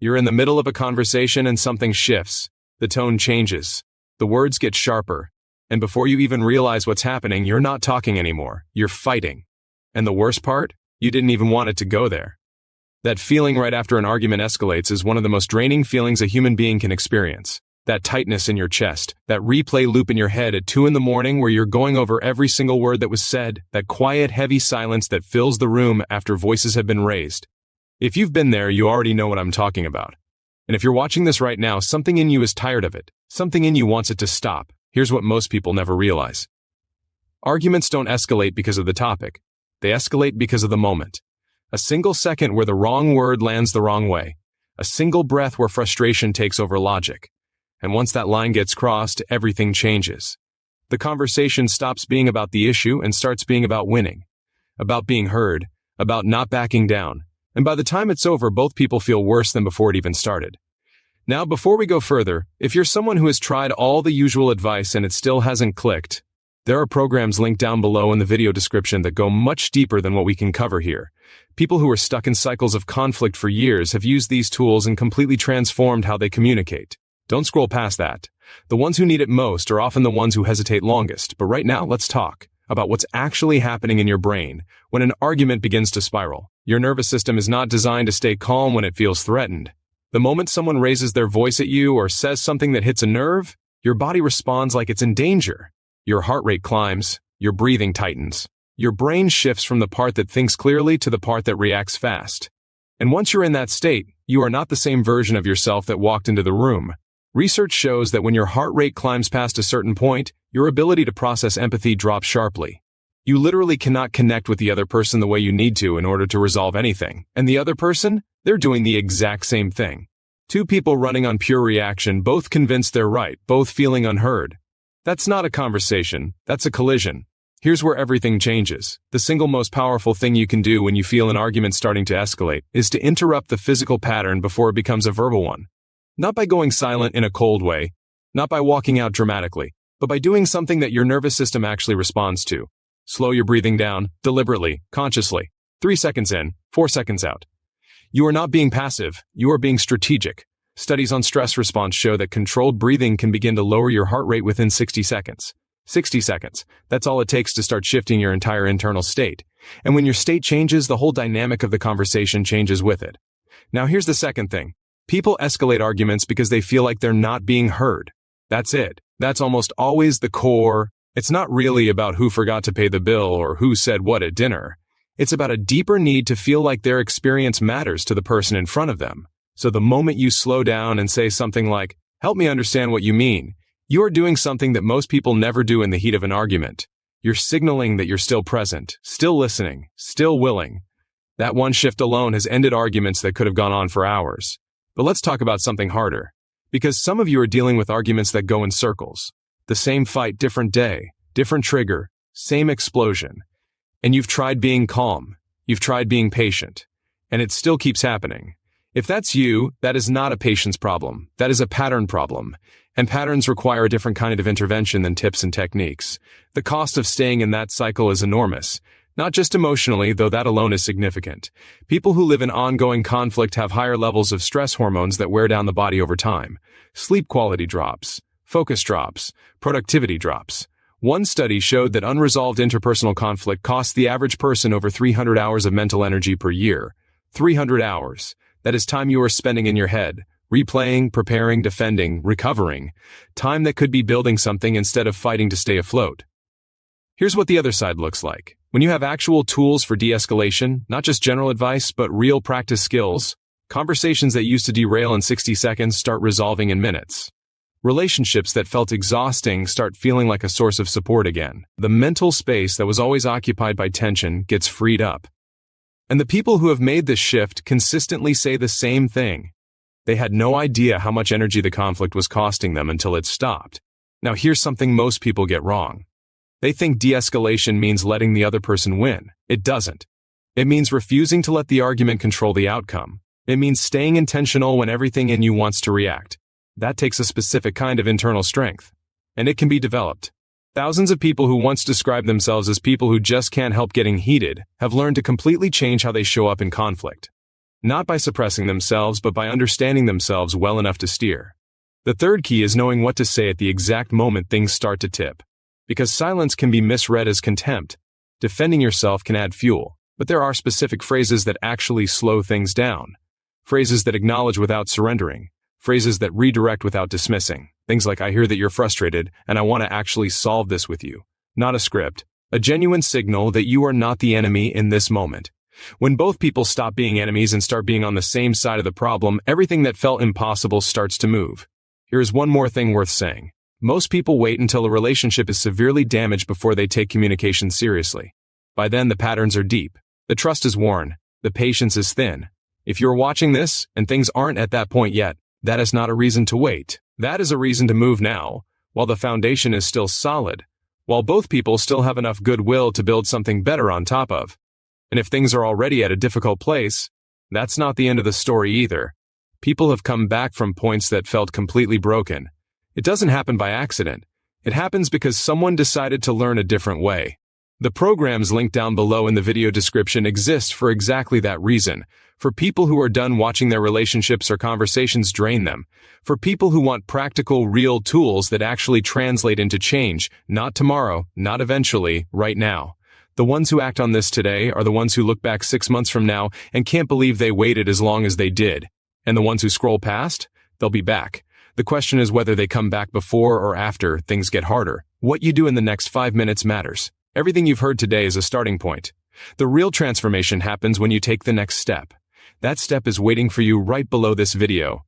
You're in the middle of a conversation and something shifts. The tone changes. The words get sharper. And before you even realize what's happening, you're not talking anymore. You're fighting. And the worst part? You didn't even want it to go there. That feeling right after an argument escalates is one of the most draining feelings a human being can experience. That tightness in your chest, that replay loop in your head at 2 a.m. where you're going over every single word that was said, that quiet, heavy silence that fills the room after voices have been raised. If you've been there, you already know what I'm talking about. And if you're watching this right now, something in you is tired of it. Something in you wants it to stop. Here's what most people never realize. Arguments don't escalate because of the topic. They escalate because of the moment. A single second where the wrong word lands the wrong way. A single breath where frustration takes over logic. And once that line gets crossed, everything changes. The conversation stops being about the issue and starts being about winning. About being heard. About not backing down. And by the time it's over, both people feel worse than before it even started. Now, before we go further, if you're someone who has tried all the usual advice and it still hasn't clicked, there are programs linked down below in the video description that go much deeper than what we can cover here. People who are stuck in cycles of conflict for years have used these tools and completely transformed how they communicate. Don't scroll past that. The ones who need it most are often the ones who hesitate longest. But right now, let's talk about what's actually happening in your brain when an argument begins to spiral. Your nervous system is not designed to stay calm when it feels threatened. The moment someone raises their voice at you or says something that hits a nerve, your body responds like it's in danger. Your heart rate climbs, your breathing tightens. Your brain shifts from the part that thinks clearly to the part that reacts fast. And once you're in that state, you are not the same version of yourself that walked into the room. Research shows that when your heart rate climbs past a certain point, your ability to process empathy drops sharply. You literally cannot connect with the other person the way you need to in order to resolve anything. And the other person? They're doing the exact same thing. Two people running on pure reaction, both convinced they're right, both feeling unheard. That's not a conversation, that's a collision. Here's where everything changes. The single most powerful thing you can do when you feel an argument starting to escalate is to interrupt the physical pattern before it becomes a verbal one. Not by going silent in a cold way, not by walking out dramatically, but by doing something that your nervous system actually responds to. Slow your breathing down, deliberately, consciously. 3 seconds in, 4 seconds out. You are not being passive, you are being strategic. Studies on stress response show that controlled breathing can begin to lower your heart rate within 60 seconds. 60 seconds. That's all it takes to start shifting your entire internal state. And when your state changes, the whole dynamic of the conversation changes with it. Now here's the second thing. People escalate arguments because they feel like they're not being heard. That's it. That's almost always the core. It's not really about who forgot to pay the bill or who said what at dinner. It's about a deeper need to feel like their experience matters to the person in front of them. So the moment you slow down and say something like, "Help me understand what you mean," you are doing something that most people never do in the heat of an argument. You're signaling that you're still present, still listening, still willing. That one shift alone has ended arguments that could have gone on for hours. But let's talk about something harder. Because some of you are dealing with arguments that go in circles. The same fight, different day, different trigger, same explosion. And you've tried being calm. You've tried being patient. And it still keeps happening. If that's you, that is not a patience problem. That is a pattern problem. And patterns require a different kind of intervention than tips and techniques. The cost of staying in that cycle is enormous. Not just emotionally, though that alone is significant. People who live in ongoing conflict have higher levels of stress hormones that wear down the body over time. Sleep quality drops. Focus drops. Productivity drops. One study showed that unresolved interpersonal conflict costs the average person over 300 hours of mental energy per year. 300 hours. That is time you are spending in your head, replaying, preparing, defending, recovering. Time that could be building something instead of fighting to stay afloat. Here's what the other side looks like. When you have actual tools for de-escalation, not just general advice, but real practice skills, conversations that used to derail in 60 seconds start resolving in minutes. Relationships that felt exhausting start feeling like a source of support again. The mental space that was always occupied by tension gets freed up. And the people who have made this shift consistently say the same thing. They had no idea how much energy the conflict was costing them until it stopped. Now here's something most people get wrong. They think de-escalation means letting the other person win. It doesn't. It means refusing to let the argument control the outcome. It means staying intentional when everything in you wants to react. That takes a specific kind of internal strength. And it can be developed. Thousands of people who once described themselves as people who just can't help getting heated have learned to completely change how they show up in conflict. not by suppressing themselves but by understanding themselves well enough to steer. The third key is knowing what to say at the exact moment things start to tip. Because silence can be misread as contempt. Defending yourself can add fuel, but there are specific phrases that actually slow things down. Phrases that acknowledge without surrendering. Phrases that redirect without dismissing. Things like, "I hear that you're frustrated, and I want to actually solve this with you." Not a script. A genuine signal that you are not the enemy in this moment. When both people stop being enemies and start being on the same side of the problem, everything that felt impossible starts to move. Here's one more thing worth saying. Most people wait until a relationship is severely damaged before they take communication seriously. By then, the patterns are deep. The trust is worn. The patience is thin. If you're watching this and things aren't at that point yet, that is not a reason to wait. That is a reason to move now, while the foundation is still solid, while both people still have enough goodwill to build something better on top of. And if things are already at a difficult place, that's not the end of the story either. People have come back from points that felt completely broken. It doesn't happen by accident. It happens because someone decided to learn a different way. The programs linked down below in the video description exist for exactly that reason. For people who are done watching their relationships or conversations drain them. For people who want practical, real tools that actually translate into change, not tomorrow, not eventually, right now. The ones who act on this today are the ones who look back 6 months from now and can't believe they waited as long as they did. And the ones who scroll past, they'll be back. The question is whether they come back before or after things get harder. What you do in the next 5 minutes matters. Everything you've heard today is a starting point. The real transformation happens when you take the next step. That step is waiting for you right below this video.